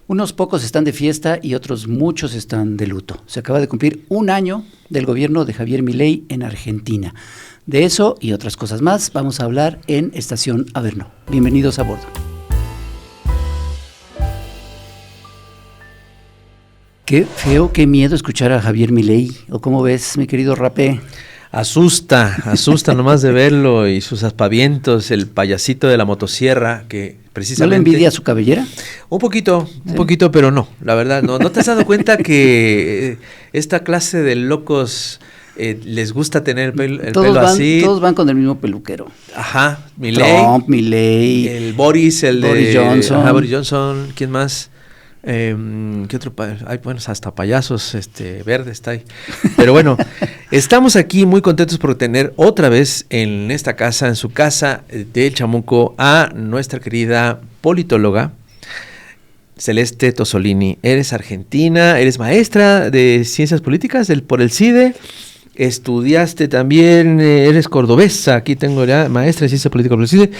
Unos pocos están de fiesta y otros muchos están de luto. Se acaba de cumplir un año del gobierno de Javier Milei en Argentina. De eso y otras cosas más vamos a hablar en Estación Averno. Bienvenidos a bordo. Qué feo, qué miedo escuchar a Javier Milei. ¿O cómo ves, mi querido Rapé? Asusta nomás de verlo y sus aspavientos, el payasito de la motosierra que precisamente... ¿No le envidia su cabellera? Un poquito, pero no, la verdad, no. ¿No te has dado cuenta que esta clase de locos les gusta tener el pelo así? Todos van con el mismo peluquero. Ajá, Milei. Trump, Milei. El Boris, Boris Johnson. Ajá, Boris Johnson, ¿quién más? ¿Qué otro? Ay, bueno, hasta payasos verdes está ahí. Pero bueno, estamos aquí muy contentos por tener otra vez en esta casa, en su casa del Chamuco, a nuestra querida politóloga Celeste Tosolini. Eres argentina, eres maestra de ciencias políticas por el CIDE. Estudiaste también, eres cordobesa, aquí tengo ya maestra de ciencia política por el CIDE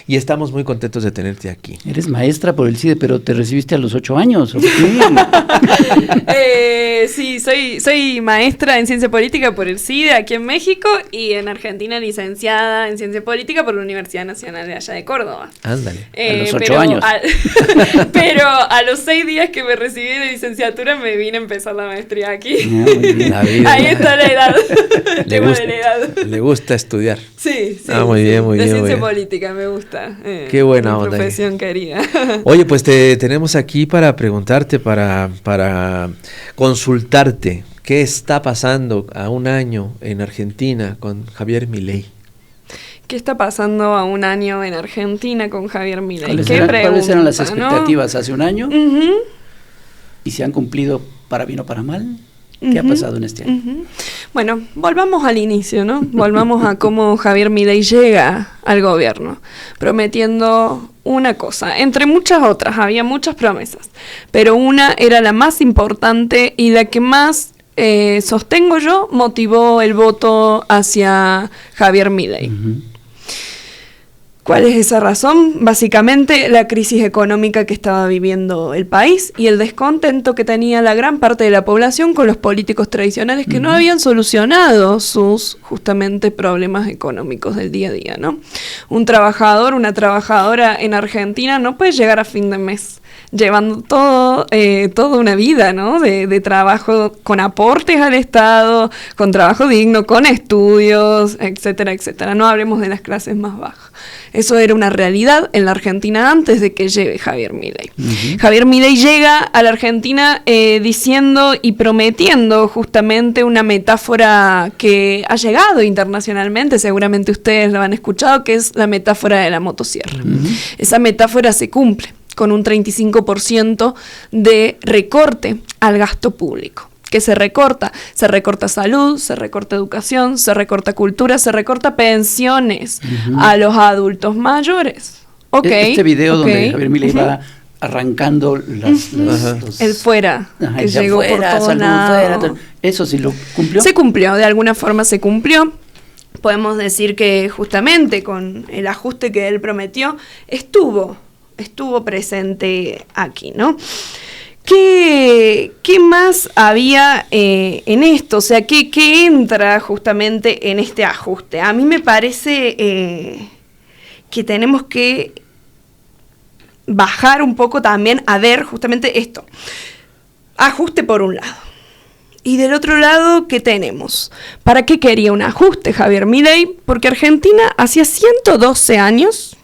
y estamos muy contentos de tenerte aquí. Eres maestra por el CIDE, pero te recibiste a los 8 años. Sí, soy maestra en ciencia política por el CIDE aquí en México y en Argentina licenciada en ciencia política por la Universidad Nacional de allá de Córdoba. Ándale. A los 8 años. Pero a los 6 días que me recibí de licenciatura me vine a empezar la maestría aquí. Ahí está la edad. Le gusta estudiar. Sí. Muy bien, muy de bien. De ciencia bien. política me gusta. Qué buena onda. Profesión querida. Oye, pues te tenemos aquí para preguntarte, para consultarte qué está pasando a un año en Argentina con Javier Milei. ¿Qué está pasando a un año en Argentina con Javier Milei? ¿Cuáles eran las expectativas hace un año? Uh-huh. ¿Y se han cumplido para bien o para mal? ¿Qué ha pasado en este año? Bueno, volvamos al inicio, ¿no? Volvamos a cómo Javier Milei llega al gobierno, prometiendo una cosa, entre muchas otras, había muchas promesas, pero una era la más importante y la que más, sostengo yo, motivó el voto hacia Javier Milei. Uh-huh. ¿Cuál es esa razón? Básicamente la crisis económica que estaba viviendo el país y el descontento que tenía la gran parte de la población con los políticos tradicionales que no habían solucionado sus justamente problemas económicos del día a día, ¿no? Un trabajador, una trabajadora en Argentina no puede llegar a fin de mes llevando toda una vida, ¿no? De trabajo con aportes al Estado, con trabajo digno, con estudios, etcétera, etcétera. No hablemos de las clases más bajas. Eso era una realidad en la Argentina antes de que llegue Javier Milei. Uh-huh. Javier Milei llega a la Argentina diciendo y prometiendo justamente una metáfora que ha llegado internacionalmente, seguramente ustedes lo han escuchado, que es la metáfora de la motosierra. Uh-huh. Esa metáfora se cumple con un 35% de recorte al gasto público. ¿Qué se recorta? Se recorta salud, se recorta educación, se recorta cultura, se recorta pensiones a los adultos mayores. Este video donde Javier Milei va arrancando el fuera, que llegó fuera, por todo lado. ¿Eso sí lo cumplió? Se cumplió, de alguna forma se cumplió. Podemos decir que justamente con el ajuste que él prometió, estuvo presente aquí, ¿no? ¿Qué más había en esto? O sea, ¿qué entra justamente en este ajuste? A mí me parece que tenemos que bajar un poco también a ver justamente esto. Ajuste por un lado. Y del otro lado, ¿qué tenemos? ¿Para qué quería un ajuste Javier Milei? Porque Argentina hacía 112 años...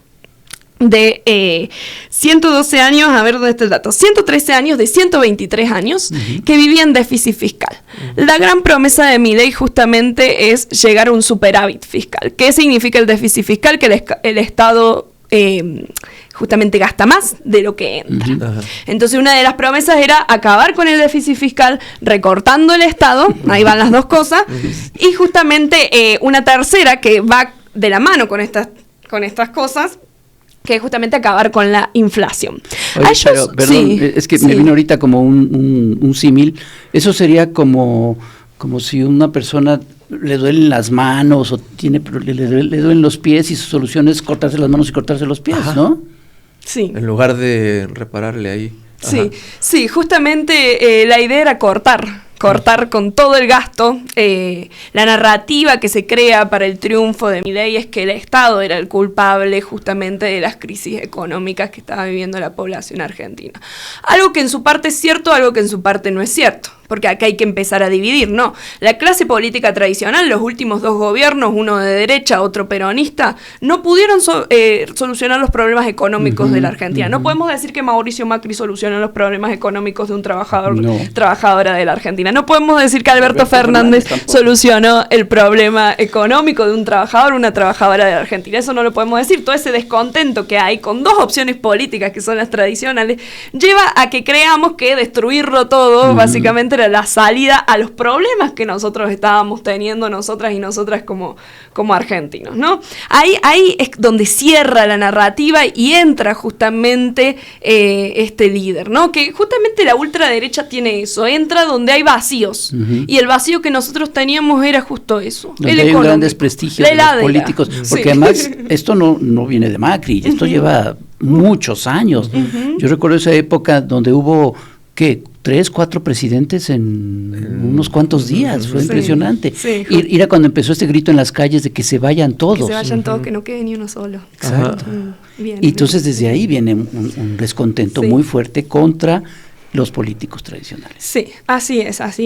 112 años, a ver dónde está el dato, 113 años de 123 años que vivían déficit fiscal. La gran promesa de Milei justamente es llegar a un superávit fiscal. ¿Qué significa el déficit fiscal? Que el Estado justamente gasta más de lo que entra. Entonces una de las promesas era acabar con el déficit fiscal recortando el Estado, ahí van las dos cosas, y justamente una tercera que va de la mano con estas cosas, que es justamente acabar con la inflación. Oye, pero, perdón, es que me vino ahorita como un símil. Eso sería como si una persona le duelen las manos o le duelen los pies y su solución es cortarse las manos y cortarse los pies, ¿no? Sí. En lugar de repararle ahí. Sí, sí, justamente la idea era cortar con todo el gasto. La narrativa que se crea para el triunfo de Milei es que el Estado era el culpable justamente de las crisis económicas que estaba viviendo la población argentina. Algo que en su parte es cierto, algo que en su parte no es cierto. Porque acá hay que empezar a dividir, ¿no? La clase política tradicional, los últimos 2 gobiernos, uno de derecha, otro peronista, no pudieron solucionar los problemas económicos de la Argentina. No podemos decir que Mauricio Macri solucionó los problemas económicos de un trabajadora de la Argentina. No podemos decir que Alberto Fernández solucionó el problema económico de un trabajador o una trabajadora de la Argentina. Eso no lo podemos decir. Todo ese descontento que hay con 2 opciones políticas que son las tradicionales lleva a que creamos que destruirlo todo, básicamente, era la salida a los problemas que nosotros estábamos teniendo, nosotras y nosotras como argentinos, ¿no? Ahí es donde cierra la narrativa y entra justamente este líder, ¿no? Que justamente la ultraderecha tiene eso, entra donde hay vacíos, y el vacío que nosotros teníamos era justo eso, donde hay un gran desprestigio de los políticos, porque además esto no viene de Macri, esto lleva muchos años. Yo recuerdo esa época donde hubo, ¿qué?, 3, 4 presidentes en unos cuantos días, fue impresionante. Sí. Y era cuando empezó este grito en las calles de que se vayan todos. Que se vayan todos, que no quede ni uno solo. Exacto. Bien, y entonces desde ahí viene un descontento muy fuerte contra los políticos tradicionales. Sí, así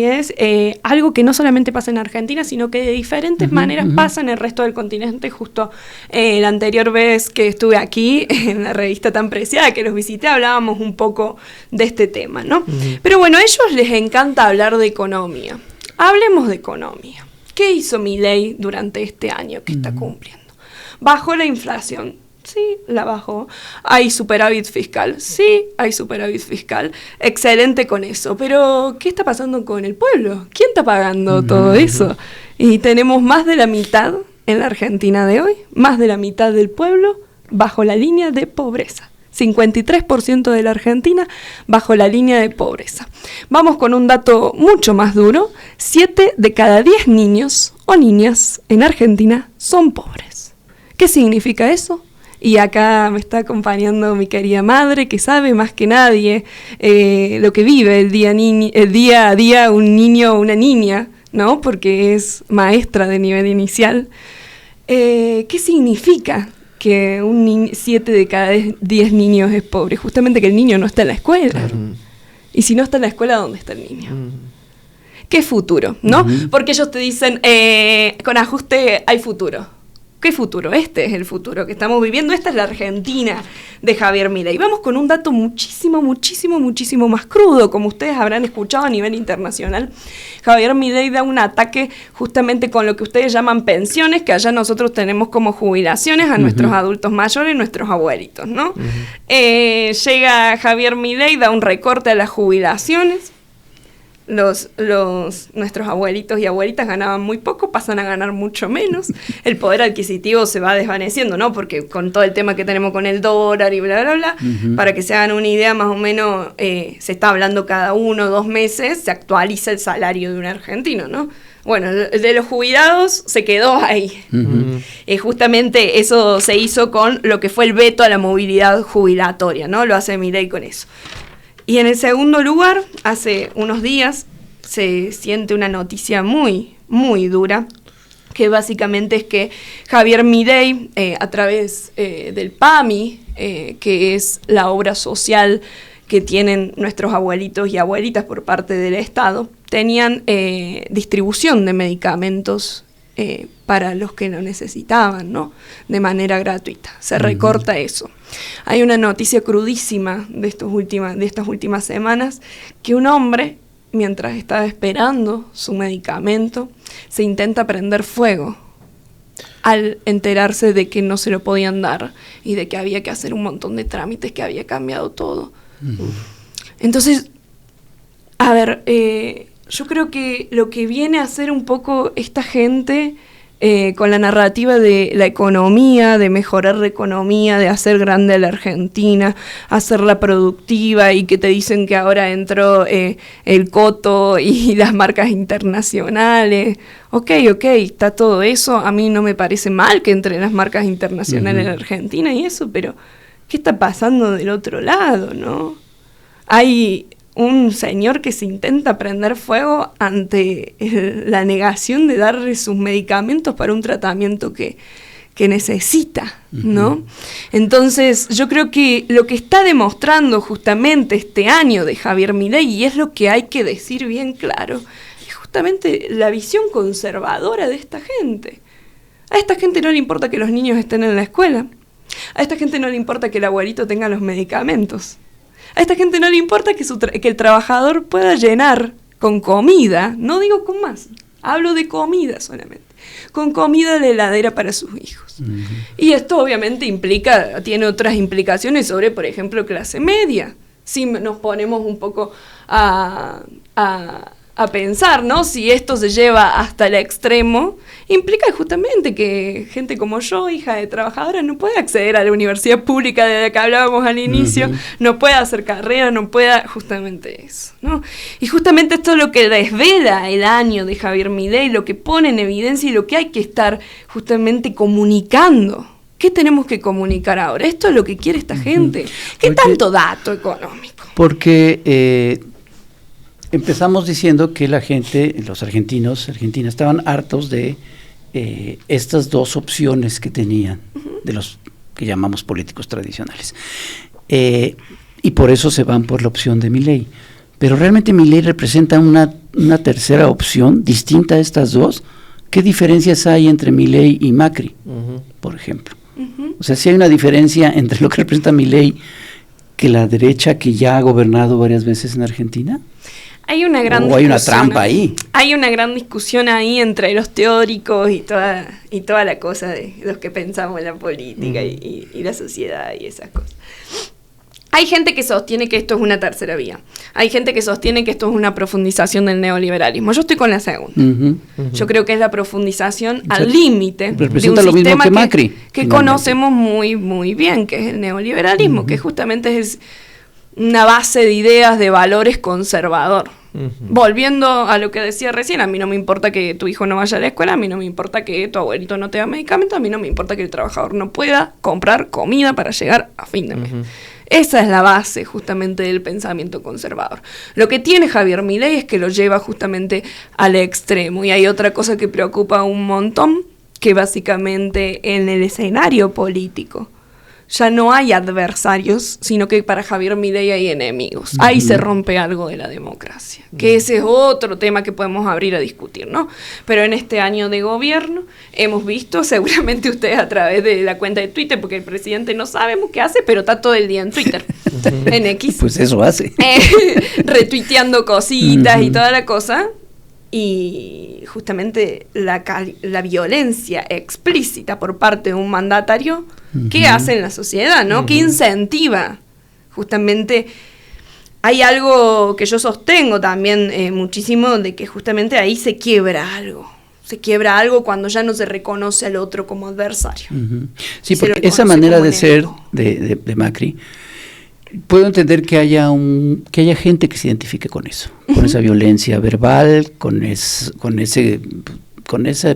es. Algo que no solamente pasa en Argentina, sino que de diferentes maneras pasa en el resto del continente. Justo la anterior vez que estuve aquí, en la revista tan preciada que los visité, hablábamos un poco de este tema, ¿no? Pero bueno, a ellos les encanta hablar de economía. Hablemos de economía. ¿Qué hizo Milei durante este año que está cumpliendo? Bajó la inflación. Sí, la bajó. ¿Hay superávit fiscal? Sí, hay superávit fiscal. Excelente con eso. Pero, ¿qué está pasando con el pueblo? ¿Quién está pagando todo eso? Y tenemos más de la mitad en la Argentina de hoy, más de la mitad del pueblo bajo la línea de pobreza. 53% de la Argentina bajo la línea de pobreza. Vamos con un dato mucho más duro. 7 de cada 10 niños o niñas en Argentina son pobres. ¿Qué significa eso? Y acá me está acompañando mi querida madre, que sabe más que nadie lo que vive el día a día un niño o una niña, ¿no? Porque es maestra de nivel inicial. ¿Qué significa que 7 de cada 10 niños es pobre? Justamente que el niño no está en la escuela. Claro. Y si no está en la escuela, ¿dónde está el niño? ¿Qué futuro? ¿No? Porque ellos te dicen, con ajuste hay futuro. ¿Qué futuro? Este es el futuro que estamos viviendo. Esta es la Argentina de Javier Milei. Vamos con un dato muchísimo más crudo, como ustedes habrán escuchado a nivel internacional. Javier Milei da un ataque justamente con lo que ustedes llaman pensiones, que allá nosotros tenemos como jubilaciones a nuestros adultos mayores, nuestros abuelitos, ¿no? Llega Javier Milei, da un recorte a las jubilaciones. Nuestros abuelitos y abuelitas ganaban muy poco, pasan a ganar mucho menos. El poder adquisitivo se va desvaneciendo, ¿no? Porque con todo el tema que tenemos con el dólar y bla, bla, bla, para que se hagan una idea, más o menos se está hablando cada 1 o 2 meses, se actualiza el salario de un argentino, ¿no? Bueno, el de los jubilados se quedó ahí. Justamente eso se hizo con lo que fue el veto a la movilidad jubilatoria, ¿no? Lo hace Milei con eso. Y en el segundo lugar, hace unos días se siente una noticia muy dura, que básicamente es que Javier Milei, a través del PAMI, que es la obra social que tienen nuestros abuelitos y abuelitas por parte del Estado, tenían distribución de medicamentos para los que lo necesitaban, ¿no? De manera gratuita. Se recorta eso. Hay una noticia crudísima de estas últimas semanas, que un hombre, mientras estaba esperando su medicamento, se intenta prender fuego al enterarse de que no se lo podían dar y de que había que hacer un montón de trámites, que había cambiado todo. Entonces, a ver, yo creo que lo que viene a hacer un poco esta gente con la narrativa de la economía, de mejorar la economía, de hacer grande a la Argentina, hacerla productiva, y que te dicen que ahora entró el coto y las marcas internacionales. Ok, está todo eso. A mí no me parece mal que entren las marcas internacionales en Argentina y eso, pero ¿qué está pasando del otro lado, no? hay un señor que se intenta prender fuego ante la negación de darle sus medicamentos para un tratamiento que necesita, ¿no? Entonces, yo creo que lo que está demostrando justamente este año de Javier Milei, y es lo que hay que decir bien claro, es justamente la visión conservadora de esta gente. A esta gente no le importa que los niños estén en la escuela. A esta gente no le importa que el abuelito tenga los medicamentos. A esta gente no le importa que el trabajador pueda llenar con comida, no digo con más, hablo de comida solamente, con comida de heladera para sus hijos. Y esto obviamente tiene otras implicaciones sobre, por ejemplo, clase media. Si nos ponemos un poco a pensar, ¿no? Si esto se lleva hasta el extremo, implica justamente que gente como yo, hija de trabajadora, no puede acceder a la universidad pública de la que hablábamos al inicio, no puede hacer carrera, no puede, justamente eso, ¿no? Y justamente esto es lo que desvela el año de Javier Milei, lo que pone en evidencia y lo que hay que estar justamente comunicando. ¿Qué tenemos que comunicar ahora? Esto es lo que quiere esta gente. ¿Qué tanto dato económico? Porque empezamos diciendo que la gente, los argentinas, estaban hartos de estas dos opciones que tenían, de los que llamamos políticos tradicionales. Y por eso se van por la opción de Milei. Pero realmente Milei representa una tercera opción distinta a estas dos. ¿Qué diferencias hay entre Milei y Macri, por ejemplo? O sea, si hay una diferencia entre lo que representa Milei que la derecha que ya ha gobernado varias veces en Argentina. Hay una gran hay una trampa ahí. Hay una gran discusión ahí entre los teóricos y toda la cosa de los que pensamos en la política y la sociedad y esas cosas. Hay gente que sostiene que esto es una tercera vía. Hay gente que sostiene que esto es una profundización del neoliberalismo. Yo estoy con la segunda. Yo creo que es la profundización al límite de un sistema que Macri, que conocemos muy, muy bien, que es el neoliberalismo, que justamente es una base de ideas, de valores conservador. Volviendo a lo que decía recién, a mí no me importa que tu hijo no vaya a la escuela, a mí no me importa que tu abuelito no tenga medicamentos, a mí no me importa que el trabajador no pueda comprar comida para llegar a fin de mes. Esa es la base justamente del pensamiento conservador. Lo que tiene Javier Milei es que lo lleva justamente al extremo. Y hay otra cosa que preocupa un montón, que básicamente en el escenario político ya no hay adversarios, sino que para Javier Milei hay enemigos. Ahí se rompe algo de la democracia, que ese es otro tema que podemos abrir a discutir, ¿no? Pero en este año de gobierno hemos visto, seguramente ustedes a través de la cuenta de Twitter, porque el presidente no sabemos qué hace, pero está todo el día en Twitter, en X. Pues eso hace. Retuiteando cositas y toda la cosa. Y justamente la violencia explícita por parte de un mandatario, ¿qué hace en la sociedad, no? ¿Qué incentiva? Justamente hay algo que yo sostengo también muchísimo, de que justamente ahí se quiebra algo. Se quiebra algo cuando ya no se reconoce al otro como adversario. Sí, porque esa manera de ser de Macri, puedo entender que haya gente que se identifique con eso, con esa violencia verbal, con ese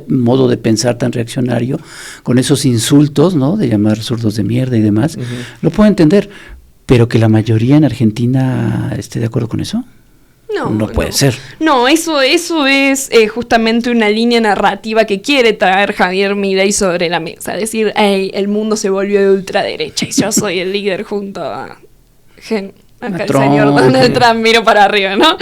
modo de pensar tan reaccionario, con esos insultos, ¿no? De llamar zurdos de mierda y demás. Lo puedo entender, pero que la mayoría en Argentina esté de acuerdo con eso. No puede ser. No, eso es justamente una línea narrativa que quiere traer Javier Milei sobre la mesa. Decir, el mundo se volvió de ultraderecha y yo soy el líder junto a acá el señor Donald Trump, miro para arriba, ¿no?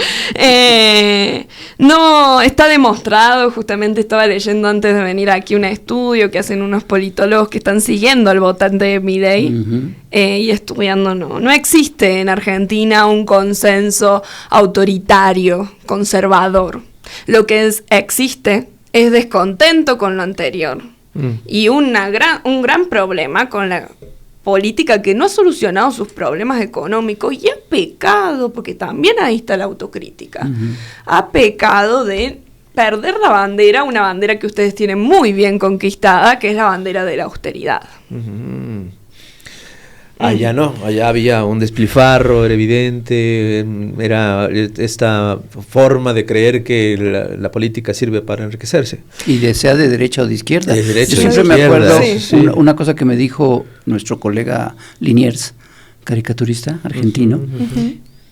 No, está demostrado, justamente estaba leyendo antes de venir aquí un estudio que hacen unos politólogos que están siguiendo al votante de Milei y estudiando, no existe en Argentina un consenso autoritario, conservador. Lo que existe es descontento con lo anterior y un gran problema con la política que no ha solucionado sus problemas económicos y ha pecado, porque también ahí está la autocrítica, ha pecado de perder la bandera, una bandera que ustedes tienen muy bien conquistada, que es la bandera de la austeridad. Allá no, allá había un despilfarro, era evidente, era esta forma de creer que la política sirve para enriquecerse. Y sea de derecha o de izquierda. De derecha Yo siempre me acuerdo una cosa que me dijo nuestro colega Liniers, caricaturista argentino,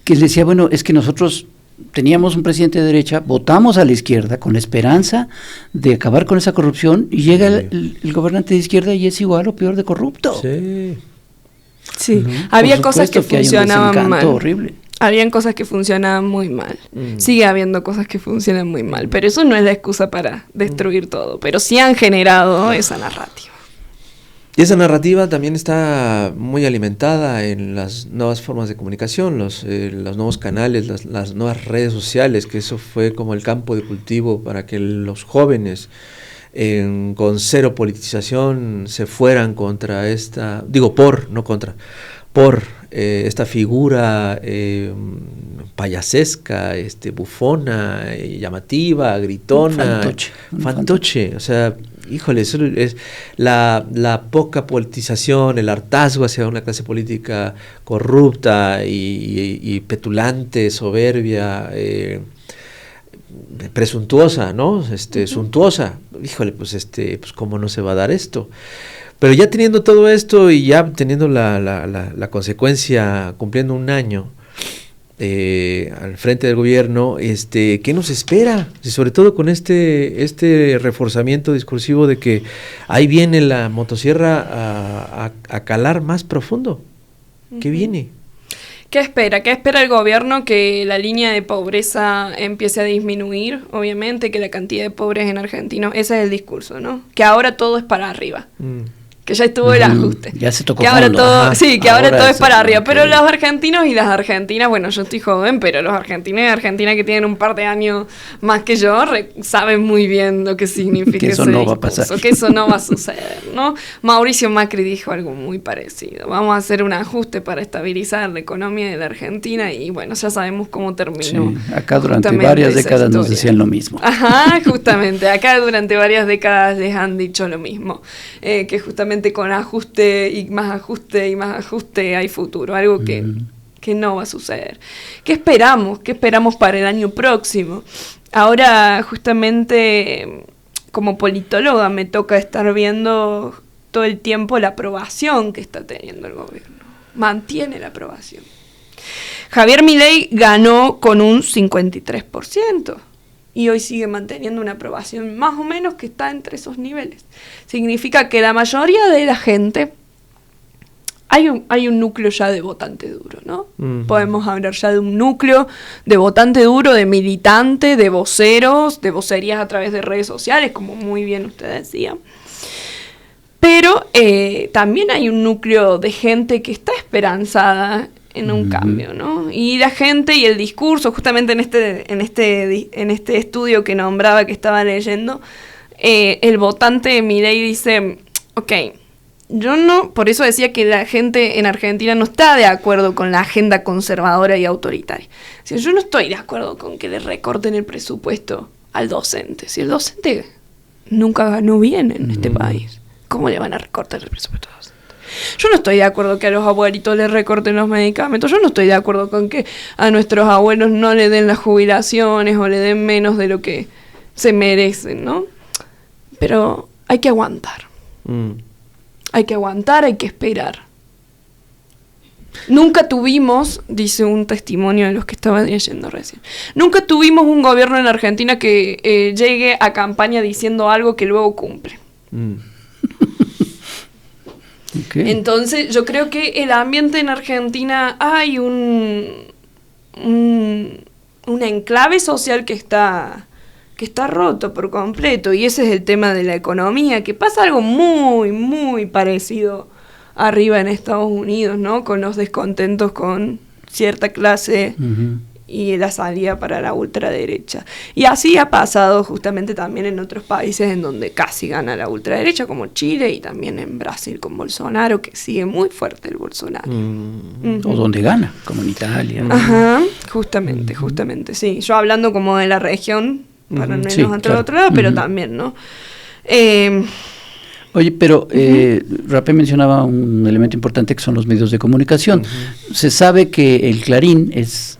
que él decía, bueno, es que nosotros teníamos un presidente de derecha, votamos a la izquierda con la esperanza de acabar con esa corrupción y llega el gobernante de izquierda y es igual o peor de corrupto. Sí, había cosas que funcionaban mal. Horrible. Habían cosas que funcionaban muy mal. Sigue habiendo cosas que funcionan muy mal, pero eso no es la excusa para destruir todo, pero sí han generado esa narrativa. Y esa narrativa también está muy alimentada en las nuevas formas de comunicación, los nuevos canales, las nuevas redes sociales, que eso fue como el campo de cultivo para que los jóvenes con cero politización se fueran contra esta, por esta figura payasesca, bufona, llamativa, gritona, fantoche, o sea, híjole, eso es la poca politización, el hartazgo hacia una clase política corrupta y petulante, soberbia, presuntuosa, ¿no? Suntuosa. Híjole, pues cómo no se va a dar esto. Pero ya teniendo todo esto y ya teniendo la consecuencia, cumpliendo un año al frente del gobierno, ¿qué nos espera? Y sobre todo con este reforzamiento discursivo de que ahí viene la motosierra a calar más profundo. ¿Qué viene? ¿Qué espera? ¿Qué espera el gobierno? Que la línea de pobreza empiece a disminuir, obviamente, que la cantidad de pobres en Argentina, ese es el discurso, ¿no? Que ahora todo es para arriba. Que ya estuvo el ajuste. Ya se tocó que ahora fondo. todo, sí, que ahora todo es para arriba. Okay. Pero los argentinos y las argentinas, bueno, yo estoy joven, pero los argentinos y argentinas que tienen un par de años más que yo saben muy bien lo que significa que eso ese no va a discurso, pasar. que eso no va a suceder, ¿no? Mauricio Macri dijo algo muy parecido. Vamos a hacer un ajuste para estabilizar la economía de la Argentina y bueno, ya sabemos cómo terminó. Sí, acá durante varias décadas nos decían lo mismo. Ajá, justamente. Acá durante varias décadas les han dicho lo mismo. Que justamente con ajuste y más ajuste y más ajuste hay futuro, algo que no va a suceder. ¿Qué esperamos? ¿Qué esperamos para el año próximo? Ahora justamente como politóloga me toca estar viendo todo el tiempo la aprobación que está teniendo el gobierno. Mantiene la aprobación. Javier Milei ganó con un 53%. Y hoy sigue manteniendo una aprobación más o menos que está entre esos niveles. Significa que la mayoría de la gente, hay un núcleo ya de votante duro, ¿no? Podemos hablar ya de un núcleo de votante duro, de militante, de voceros, de vocerías a través de redes sociales, como muy bien usted decía. Pero también hay un núcleo de gente que está esperanzada en un cambio, ¿no? Y la gente y el discurso, justamente en este estudio que nombraba, que estaba leyendo, el votante de Milei dice, ok, yo no, por eso decía que la gente en Argentina no está de acuerdo con la agenda conservadora y autoritaria. O sea, yo no estoy de acuerdo con que le recorten el presupuesto al docente. Si el docente nunca ganó bien en este país, ¿cómo le van a recortar el presupuesto al docente? Yo no estoy de acuerdo que a los abuelitos les recorten los medicamentos. Yo no estoy de acuerdo con que a nuestros abuelos no le den las jubilaciones o le den menos de lo que se merecen, ¿no? Pero hay que aguantar. Hay que aguantar, hay que esperar. Nunca tuvimos, dice un testimonio de los que estaba leyendo recién, nunca tuvimos un gobierno en Argentina que llegue a campaña diciendo algo que luego cumple. Okay. Entonces yo creo que el ambiente en Argentina hay un enclave social que está roto por completo, y ese es el tema de la economía, que pasa algo muy, muy parecido arriba en Estados Unidos, ¿no? Con los descontentos con cierta clase y la salida para la ultraderecha. Y así ha pasado justamente también en otros países en donde casi gana la ultraderecha, como Chile, y también en Brasil con Bolsonaro, que sigue muy fuerte el Bolsonaro. O donde gana, como en Italia. Ajá, justamente, sí. Yo hablando como de la región, para no irnos entre el otro lado, pero también, ¿no? Oye, pero Rapé mencionaba un elemento importante que son los medios de comunicación. Se sabe que el Clarín es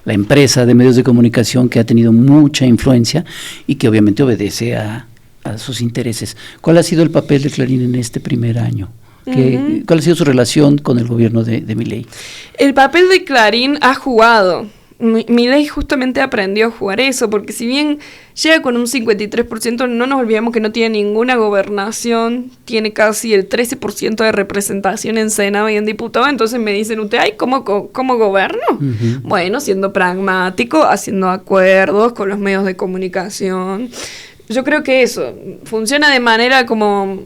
la empresa de medios de comunicación que ha tenido mucha influencia y que obviamente obedece a sus intereses. ¿Cuál ha sido el papel de Clarín en este primer año ¿Cuál ha sido su relación con el gobierno de Milei? El papel de Clarín ha jugado. Milei justamente aprendió a jugar eso, porque si bien llega con un 53%, no nos olvidemos que no tiene ninguna gobernación, tiene casi el 13% de representación en Senado y en diputado. Entonces me dicen ustedes, ay, ¿cómo gobierno? Bueno, siendo pragmático, haciendo acuerdos con los medios de comunicación. Yo creo que eso funciona de manera como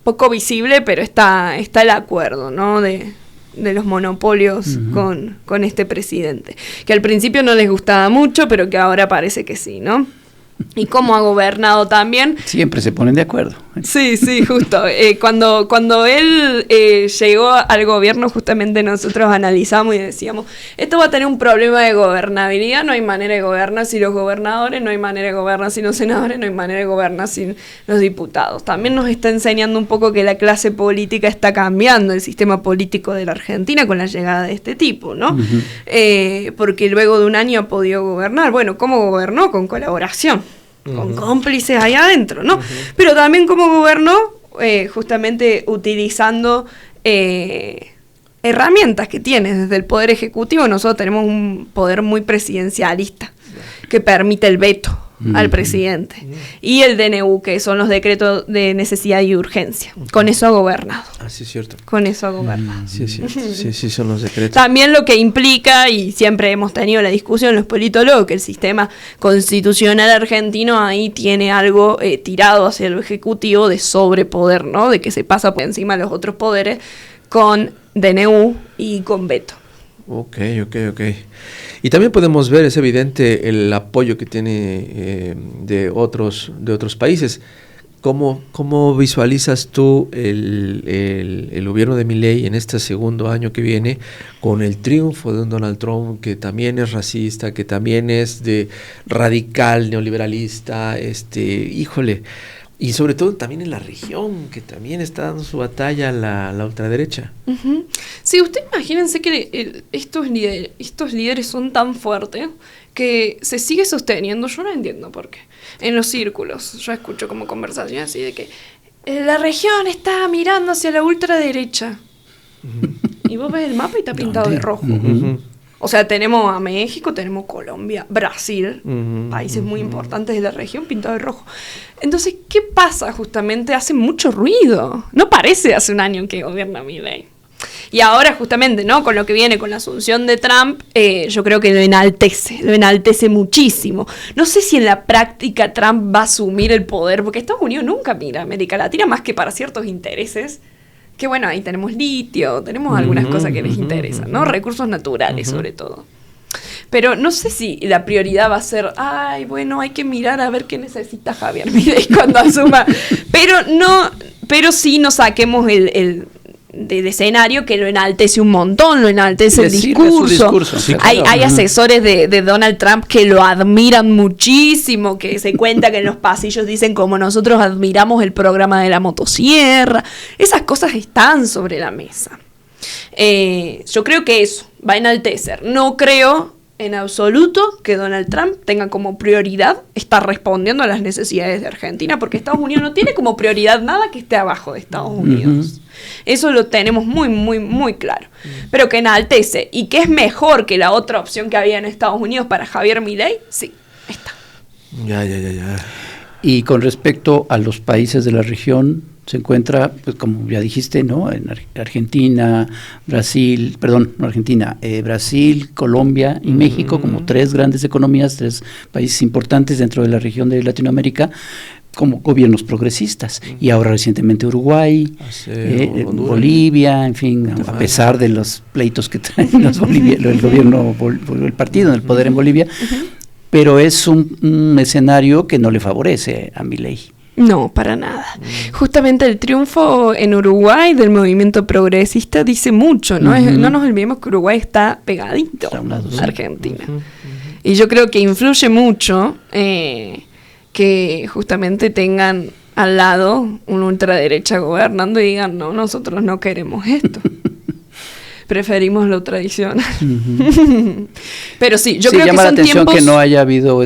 poco visible, pero está el acuerdo, ¿no? De los monopolios con este presidente, que al principio no les gustaba mucho, pero que ahora parece que sí, ¿no? Y cómo ha gobernado también. Siempre se ponen de acuerdo. Sí, justo. Cuando él llegó al gobierno, justamente nosotros analizamos y decíamos, esto va a tener un problema de gobernabilidad, no hay manera de gobernar sin los gobernadores, no hay manera de gobernar sin los senadores, no hay manera de gobernar sin los diputados. También nos está enseñando un poco que la clase política está cambiando el sistema político de la Argentina con la llegada de este tipo, ¿no? Porque luego de un año ha podido gobernar. Bueno, ¿cómo gobernó? Con colaboración. Con cómplices ahí adentro, ¿no? Pero también como gobernó, justamente utilizando herramientas que tiene desde el Poder Ejecutivo. Nosotros tenemos un poder muy presidencialista que permite el veto al presidente. Y el DNU, que son los decretos de necesidad y urgencia. Con eso ha gobernado. Ah, sí, es cierto. Con eso ha gobernado. Sí, es cierto. Sí, son los decretos. También lo que implica, y siempre hemos tenido la discusión los politólogos, que el sistema constitucional argentino ahí tiene algo tirado hacia el ejecutivo de sobrepoder, ¿no? De que se pasa por encima de los otros poderes con DNU y con veto. Ok. Y también podemos ver, es evidente, el apoyo que tiene de otros países. ¿Cómo visualizas tú el gobierno de Milei en este segundo año que viene con el triunfo de un Donald Trump que también es racista, que también es de radical, neoliberalista, híjole, y sobre todo también en la región, que también está dando su batalla a la ultraderecha? Sí, ustedes imagínense que estos líderes son tan fuertes que se sigue sosteniendo. Yo no entiendo por qué. En los círculos, yo escucho como conversaciones así de que la región está mirando hacia la ultraderecha. Y vos ves el mapa y está pintado de rojo. O sea, tenemos a México, tenemos Colombia, Brasil, países muy importantes de la región pintados de rojo. Entonces, ¿qué pasa? Justamente hace mucho ruido. No parece hace un año que gobierna Milei. Y ahora justamente, ¿no? Con lo que viene, con la asunción de Trump, yo creo que lo enaltece muchísimo. No sé si en la práctica Trump va a asumir el poder, porque Estados Unidos nunca mira a América Latina más que para ciertos intereses. Que bueno, ahí tenemos litio, tenemos algunas cosas que les interesan, ¿no? Recursos naturales, sobre todo. Pero no sé si la prioridad va a ser, ay, bueno, hay que mirar a ver qué necesita Javier Milei cuando asuma. Pero sí no saquemos el de escenario que lo enaltece un montón, lo enaltece el discurso. Sí, claro. Hay asesores de Donald Trump que lo admiran muchísimo, que se cuenta que en los pasillos dicen como nosotros admiramos el programa de la motosierra. Esas cosas están sobre la mesa. Yo creo que eso va a enaltecer. No creo en absoluto que Donald Trump tenga como prioridad estar respondiendo a las necesidades de Argentina, porque Estados Unidos no tiene como prioridad nada que esté abajo de Estados Unidos. Eso lo tenemos muy, muy, muy claro. Pero que enaltece y que es mejor que la otra opción que había en Estados Unidos para Javier Milei, sí, está. Ya. Y con respecto a los países de la región, se encuentra, pues como ya dijiste, ¿no? En Argentina, Brasil, Brasil, Colombia y México, como tres grandes economías, tres países importantes dentro de la región de Latinoamérica, como gobiernos progresistas. Y ahora recientemente Uruguay, Bolivia, en fin, a pesar de los pleitos que traen el gobierno, el partido en el poder en Bolivia, pero es un escenario que no le favorece a Milei. No, para nada. Justamente el triunfo en Uruguay del movimiento progresista dice mucho, ¿no? No nos olvidemos que Uruguay está pegadito a Argentina. Y yo creo que influye mucho que justamente tengan al lado una ultraderecha gobernando y digan, no, nosotros no queremos esto. preferimos lo tradicional. Ujú. Pero sí, yo Sí, creo que llama la son atención tiempos... que no haya habido una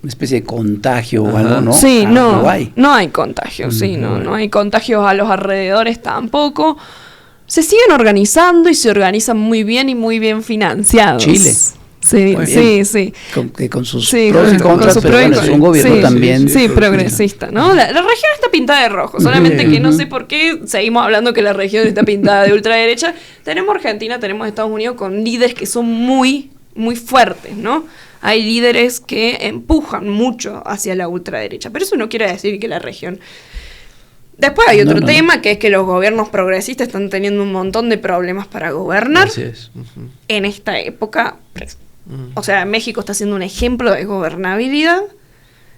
especie de contagio o algo, ¿no? Sí, no hay. contagios, sí, no hay contagios a los alrededores tampoco. Se siguen organizando y se organizan muy bien y muy bien financiados. Chile. Sí, Muy sí, bien. sí. Con sus Sí, pros y con contras, sus pero pros y bueno, es un gobierno sí, también. Sí, progresista, ¿no? La región está pintada de rojo, solamente que no sé por qué seguimos hablando que la región está pintada de ultraderecha. Tenemos Argentina, tenemos Estados Unidos con líderes que son muy, muy fuertes, ¿no? Hay líderes que empujan mucho hacia la ultraderecha, pero eso no quiere decir que la región... Después hay otro tema, que es que los gobiernos progresistas están teniendo un montón de problemas para gobernar. Así es. Uh-huh. En esta época. O sea, México está siendo un ejemplo de gobernabilidad,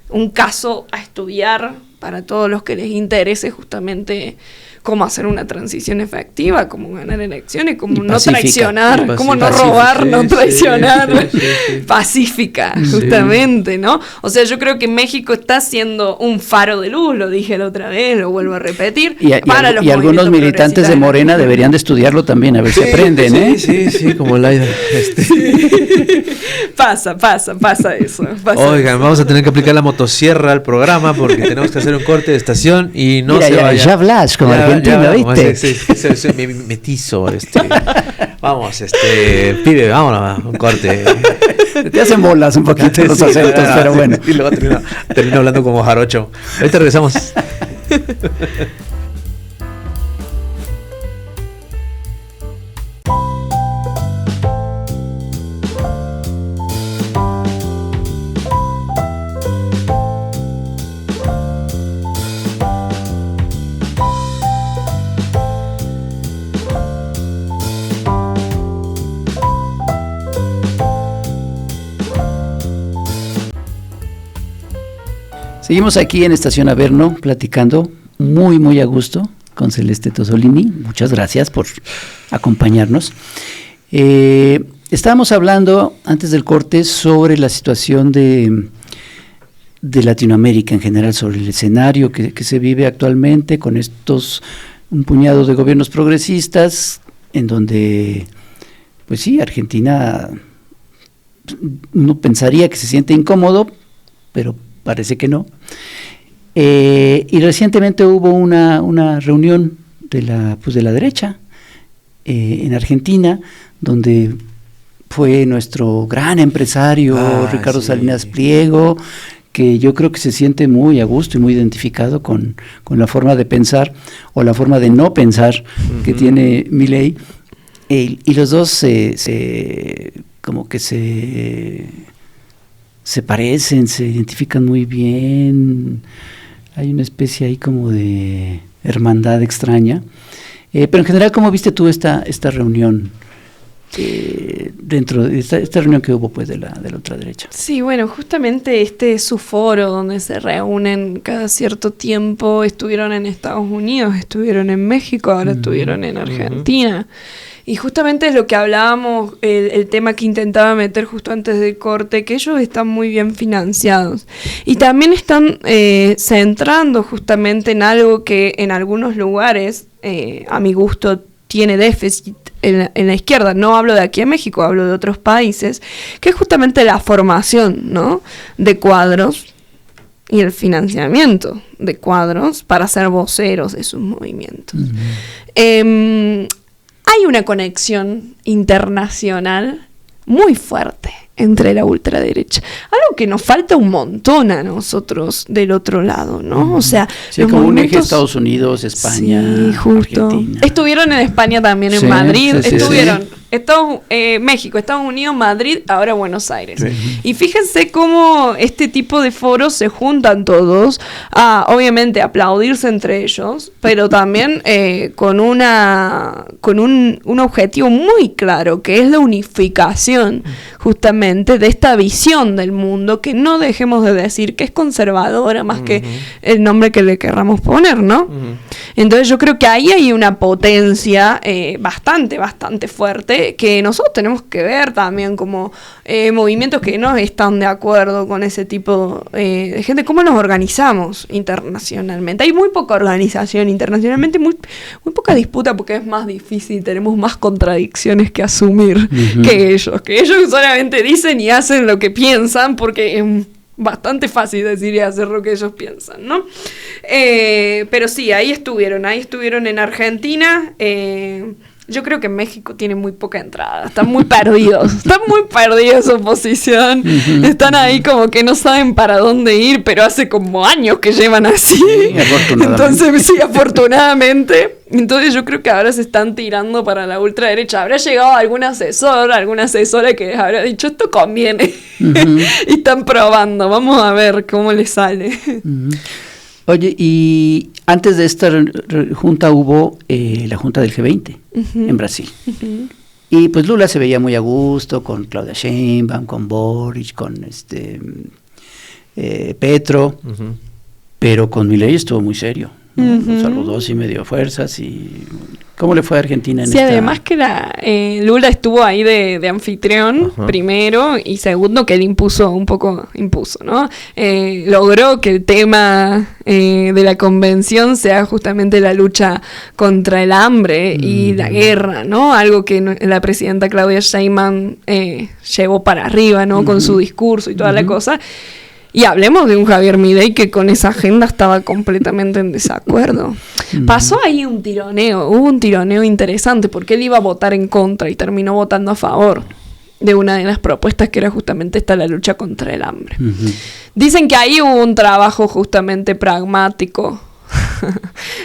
un caso a estudiar para todos los que les interese justamente cómo hacer una transición efectiva, cómo ganar elecciones, cómo no traicionar, cómo no robar, no traicionar, pacífica, justamente, ¿no? O sea, yo creo que México está siendo un faro de luz, lo dije la otra vez, lo vuelvo a repetir. Y algunos militantes de Morena deberían de estudiarlo también, a ver si aprenden, ¿eh? Sí, como Laida. Pasa eso. Oigan, vamos a tener que aplicar la motosierra al programa porque tenemos que hacer un corte de estación y no Mira, se vaya. Ya hablas como argentino, ¿viste? Sí, metizo. Vamos, pibe, vámonos, un corte. Te hacen bolas un poquito los acentos, pero bueno. Y luego termino hablando como jarocho. Ahorita regresamos. Seguimos aquí en Estación Averno platicando muy, muy a gusto con Celeste Tosolini. Muchas gracias por acompañarnos. Estábamos hablando antes del corte sobre la situación de Latinoamérica en general, sobre el escenario que se vive actualmente con un puñado de gobiernos progresistas, en donde, pues sí, Argentina, uno pensaría que se siente incómodo, pero parece que no. Y recientemente hubo una reunión de la derecha en Argentina, donde fue nuestro gran empresario Ricardo Salinas Pliego, que yo creo que se siente muy a gusto y muy identificado con la forma de pensar o la forma de no pensar que tiene Milei, y los dos como que se parecen, se identifican muy bien, hay una especie ahí como de hermandad extraña, pero en general, ¿cómo viste tú esta reunión? Dentro de esta reunión que hubo pues de la ultraderecha. Sí, bueno, justamente este es su foro donde se reúnen cada cierto tiempo. Estuvieron en Estados Unidos, estuvieron en México, ahora estuvieron en Argentina. Y justamente es lo que hablábamos, el tema que intentaba meter justo antes del corte, que ellos están muy bien financiados. Y también están centrando justamente en algo que en algunos lugares, a mi gusto, tiene déficit en la izquierda. No hablo de aquí en México, hablo de otros países, que es justamente la formación, ¿no?, de cuadros y el financiamiento de cuadros para ser voceros de sus movimientos. Hay una conexión internacional muy fuerte entre la ultraderecha, algo que nos falta un montón a nosotros del otro lado, ¿no? O sea, sí, como un eje Estados Unidos, España, sí, justo. Argentina. Estuvieron en España también, en Madrid, estuvieron México, Estados Unidos, Madrid, ahora Buenos Aires. Sí. Y fíjense cómo este tipo de foros se juntan todos a, obviamente, aplaudirse entre ellos, pero también con un objetivo muy claro, que es la unificación justamente de esta visión del mundo, que no dejemos de decir que es conservadora más que el nombre que le querramos poner, ¿no? Entonces yo creo que ahí hay una potencia bastante fuerte que nosotros tenemos que ver también como movimientos que no están de acuerdo con ese tipo de gente. ¿Cómo nos organizamos internacionalmente? Hay muy poca organización internacionalmente, muy poca disputa, porque es más difícil, tenemos más contradicciones que asumir que ellos solamente dicen y hacen lo que piensan, porque es bastante fácil decir y hacer lo que ellos piensan, ¿no? Pero sí, ahí estuvieron en Argentina. Yo creo que México tiene muy poca entrada, están muy perdidos su posición, están ahí como que no saben para dónde ir, pero hace como años que llevan así, entonces sí, afortunadamente, entonces yo creo que ahora se están tirando para la ultraderecha. Habrá llegado alguna asesora que les habrá dicho esto conviene, y están probando, vamos a ver cómo les sale. Oye, y antes de esta junta hubo la junta del G20 en Brasil. Y pues Lula se veía muy a gusto con Claudia Sheinbaum, con Boric, con Petro, pero con Milei estuvo muy serio, ¿no? Lo saludó, sí me dio fuerzas. Y ¿cómo le fue a Argentina en esta? Además que Lula estuvo ahí de anfitrión, primero, y segundo que él impuso, ¿no? Logró que el tema de la convención sea justamente la lucha contra el hambre y la guerra, ¿no? Algo que la presidenta Claudia Sheinbaum llevó para arriba, ¿no? Con su discurso y toda la cosa. Y hablemos de un Javier Milei que con esa agenda estaba completamente en desacuerdo. Pasó ahí hubo un tironeo interesante, porque él iba a votar en contra y terminó votando a favor de una de las propuestas, que era justamente la lucha contra el hambre. Dicen que ahí hubo un trabajo justamente pragmático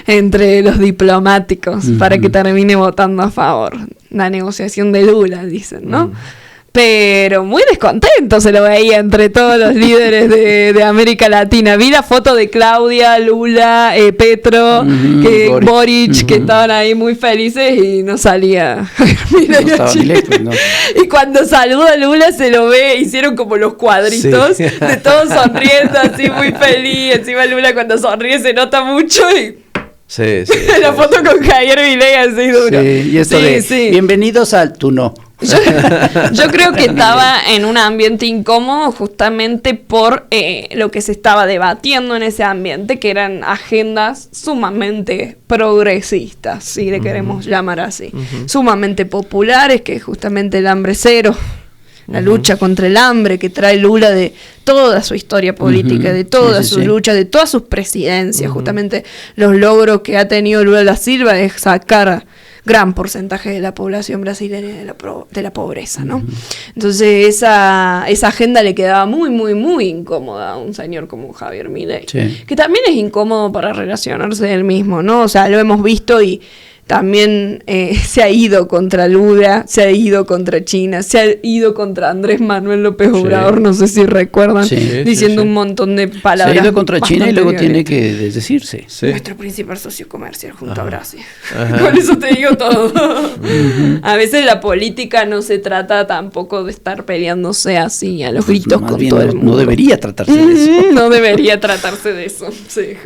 entre los diplomáticos para que termine votando a favor. La negociación de Lula, dicen, ¿no? Pero muy descontento se lo veía entre todos los líderes de América Latina. Vi la foto de Claudia, Lula, Petro, Boric, que estaban ahí muy felices, y no salía. Y cuando saludó a Lula se lo ve, hicieron como los cuadritos de todos sonriendo así muy feliz. Encima Lula cuando sonríe se nota mucho y... la foto con Javier Milei así duro. Y esto bienvenidos al tú no. Yo creo que estaba en un ambiente incómodo justamente por lo que se estaba debatiendo en ese ambiente, que eran agendas sumamente progresistas, si le queremos llamar así, sumamente populares, que es justamente el hambre cero, la lucha contra el hambre que trae Lula de toda su historia política, de toda su lucha, de todas sus presidencias, justamente los logros que ha tenido Lula da Silva es sacar gran porcentaje de la población brasileña de la pobreza, ¿no? Entonces esa agenda le quedaba muy incómoda a un señor como Javier Milei, que también es incómodo para relacionarse él mismo, ¿no? O sea, lo hemos visto y también se ha ido contra Lula, se ha ido contra China, se ha ido contra Andrés Manuel López Obrador, no sé si recuerdan, diciendo un montón de palabras. Se ha ido contra China y luego tiene que desdecirse. Nuestro principal socio comercial junto a Brasil. Con eso te digo todo. A veces la política no se trata tampoco de estar peleándose así a los gritos con todo el mundo. No debería tratarse de eso. No debería tratarse de eso.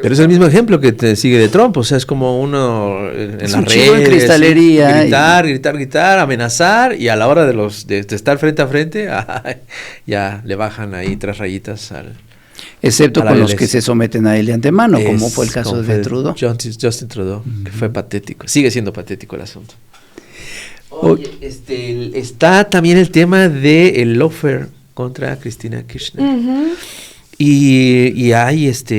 Pero es el mismo ejemplo que te sigue de Trump, o sea, es como uno en las redes, de cristalería, gritar, amenazar, y a la hora de estar frente a frente, ya le bajan ahí 3 rayitas excepto con los que se someten a él de antemano, como fue el caso de Trudeau. Justin Trudeau, que fue patético, sigue siendo patético el asunto. Oye, está también el tema del lawfare contra Cristina Kirchner. Y hay esta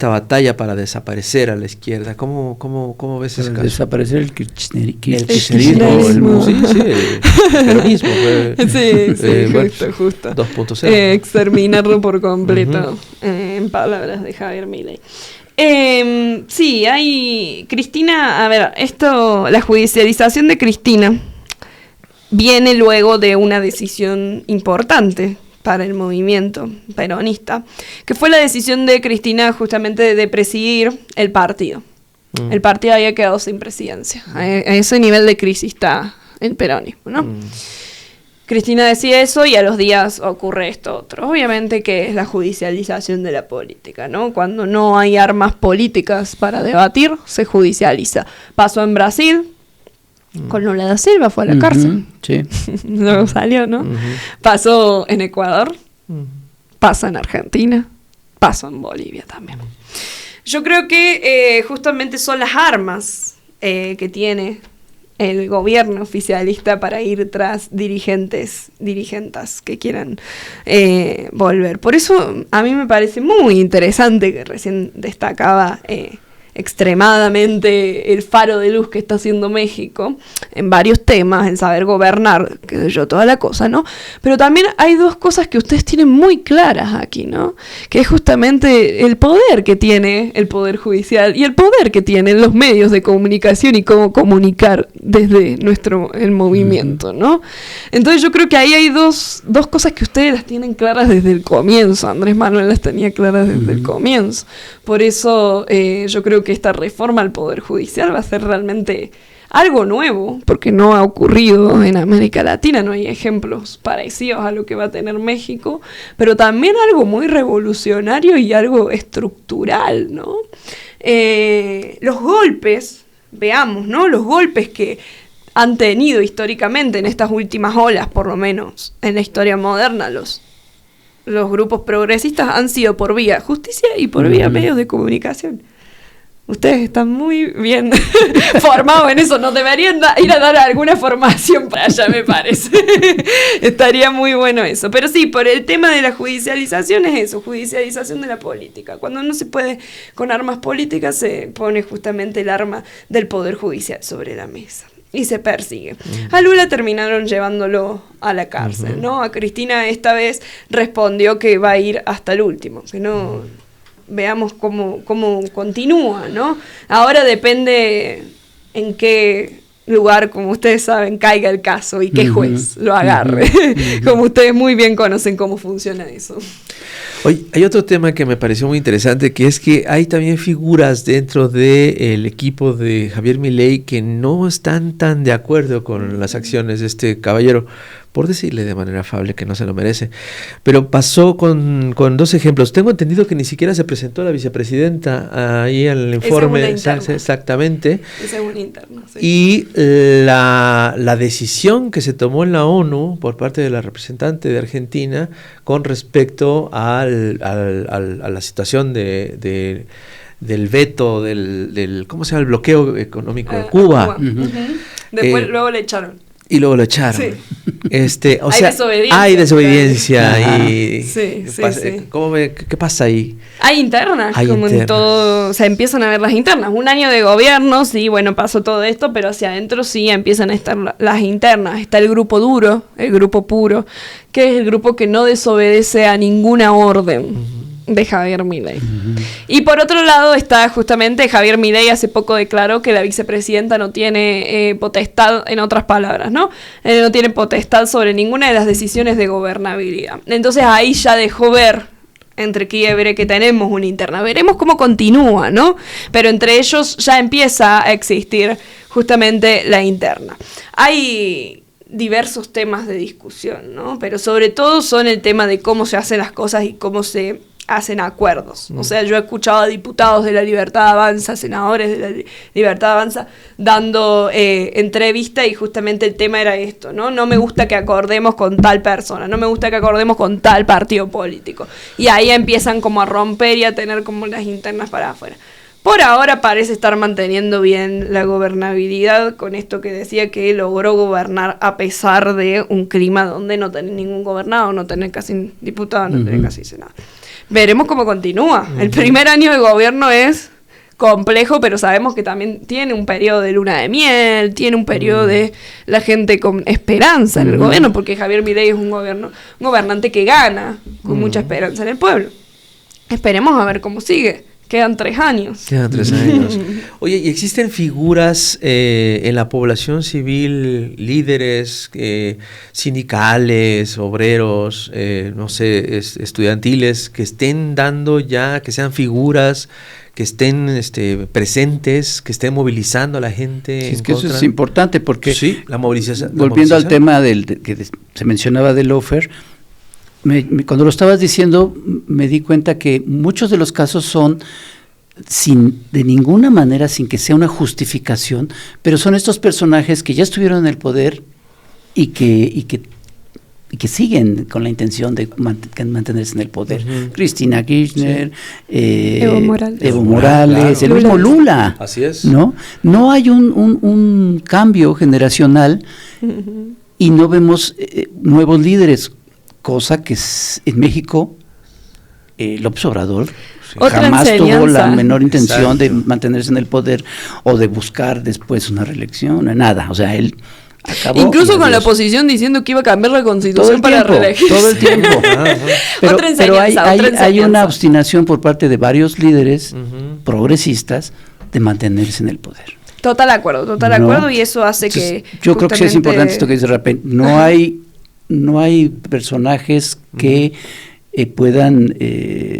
batalla para desaparecer a la izquierda. ¿Cómo ves ese caso? Desaparecer el kirchnerismo. El peronismo. Justo. 2.0. Exterminarlo por completo, en palabras de Javier Milei. Sí, hay Cristina, a ver, la judicialización de Cristina viene luego de una decisión importante para el movimiento peronista, que fue la decisión de Cristina justamente de presidir el partido. El partido había quedado sin presidencia. A ese nivel de crisis está el peronismo, ¿no? Cristina decía eso y a los días ocurre esto otro. Obviamente que es la judicialización de la política, ¿no? Cuando no hay armas políticas para debatir, se judicializa. Pasó en Brasil, con Lula da Silva, fue a la cárcel. Sí. Luego salió, ¿no? Pasó en Ecuador, pasa en Argentina, pasó en Bolivia también. Yo creo que justamente son las armas que tiene el gobierno oficialista para ir tras dirigentas que quieran volver. Por eso a mí me parece muy interesante, que recién destacaba extremadamente el faro de luz que está haciendo México en varios temas, en saber gobernar, qué sé yo, toda la cosa, ¿no? Pero también hay dos cosas que ustedes tienen muy claras aquí, ¿no? Que es justamente el poder que tiene el Poder Judicial y el poder que tienen los medios de comunicación y cómo comunicar desde el movimiento, ¿no? Entonces yo creo que ahí hay dos cosas que ustedes las tienen claras desde el comienzo. Andrés Manuel las tenía claras desde el comienzo. Por eso yo creo que esta reforma al Poder Judicial va a ser realmente algo nuevo, porque no ha ocurrido en América Latina, no hay ejemplos parecidos a lo que va a tener México, pero también algo muy revolucionario y algo estructural, ¿no? Los golpes, veamos, ¿no? Los golpes que han tenido históricamente en estas últimas olas, por lo menos en la historia moderna, los grupos progresistas han sido por vía justicia y por vía medios de comunicación. Ustedes están muy bien formados en eso, no deberían ir a dar alguna formación para allá, me parece. Estaría muy bueno eso. Pero sí, por el tema de la judicialización es eso, judicialización de la política. Cuando no se puede con armas políticas, se pone justamente el arma del Poder Judicial sobre la mesa y se persigue. A Lula terminaron llevándolo a la cárcel, ¿no? A Cristina esta vez respondió que va a ir hasta el último, que no... Veamos cómo continúa, ¿no? Ahora depende en qué lugar, como ustedes saben, caiga el caso y qué juez lo agarre. Como ustedes muy bien conocen cómo funciona eso. Oye, hay otro tema que me pareció muy interesante, que es que hay también figuras dentro del equipo de Javier Milei que no están tan de acuerdo con las acciones de este caballero, por decirle de manera afable que no se lo merece. Pero pasó con dos ejemplos. Tengo entendido que ni siquiera se presentó la vicepresidenta ahí en el informe. Exactamente. Esa es una interna, sí. Y la decisión que se tomó en la ONU por parte de la representante de Argentina con respecto a la situación del veto, del ¿cómo se llama? El bloqueo económico de Cuba. Después luego le echaron. Y luego lo echaron. Sí. O sea, hay desobediencia. Y sí. ¿qué pasa ahí? Hay internas, en todo, o sea, empiezan a ver las internas. Un año de gobierno, sí, bueno, pasó todo esto, pero hacia adentro sí empiezan a estar las internas. Está el grupo duro, el grupo puro, que es el grupo que no desobedece a ninguna orden de Javier Milei. Y por otro lado está justamente Javier Milei hace poco declaró que la vicepresidenta no tiene potestad, en otras palabras, ¿no? No tiene potestad sobre ninguna de las decisiones de gobernabilidad. Entonces ahí ya dejó ver entre quiebre que tenemos una interna. Veremos cómo continúa, ¿no? Pero entre ellos ya empieza a existir justamente la interna. Hay diversos temas de discusión, ¿no? Pero sobre todo son el tema de cómo se hacen las cosas y cómo se hacen acuerdos. O sea, yo he escuchado a diputados de la Libertad Avanza, senadores de la Libertad Avanza, dando entrevista y justamente el tema era esto, ¿no? No me gusta que acordemos con tal persona, no me gusta que acordemos con tal partido político. Y ahí empiezan como a romper y a tener como las internas para afuera. Por ahora parece estar manteniendo bien la gobernabilidad con esto que decía que logró gobernar a pesar de un clima donde no tener ningún gobernado, no tener casi diputado, no tener casi senado. Veremos cómo continúa. El primer año de gobierno es complejo, pero sabemos que también tiene un periodo de luna de miel, tiene un periodo de la gente con esperanza en el gobierno, porque Javier Milei es un gobernante que gana con mucha esperanza en el pueblo. Esperemos a ver cómo sigue. Quedan 3 años. Quedan 3 años. Oye, ¿y existen figuras en la población civil, líderes sindicales, obreros, no sé, estudiantiles, que estén dando ya, que sean figuras, que estén presentes, que estén movilizando a la gente? Sí, es que eso es importante porque, sí, la movilización. Volviendo al tema que se mencionaba del lawfare, cuando lo estabas diciendo me di cuenta que muchos de los casos son de ninguna manera, sin que sea una justificación, pero son estos personajes que ya estuvieron en el poder y que siguen con la intención de mantenerse en el poder. Cristina Kirchner, Evo Morales, claro. el mismo Lula. Así es. No hay un cambio generacional y no vemos nuevos líderes, cosa que en México López Obrador jamás tuvo la menor intención de mantenerse en el poder o de buscar después una reelección, nada. O sea, él acabó. Incluso con la oposición diciendo que iba a cambiar la Constitución para reelegirse. Todo el tiempo. Pero hay una obstinación por parte de varios líderes progresistas de mantenerse en el poder. Total acuerdo, y eso hace que... Yo creo que sí es importante esto que dice Rafael. No hay personajes que puedan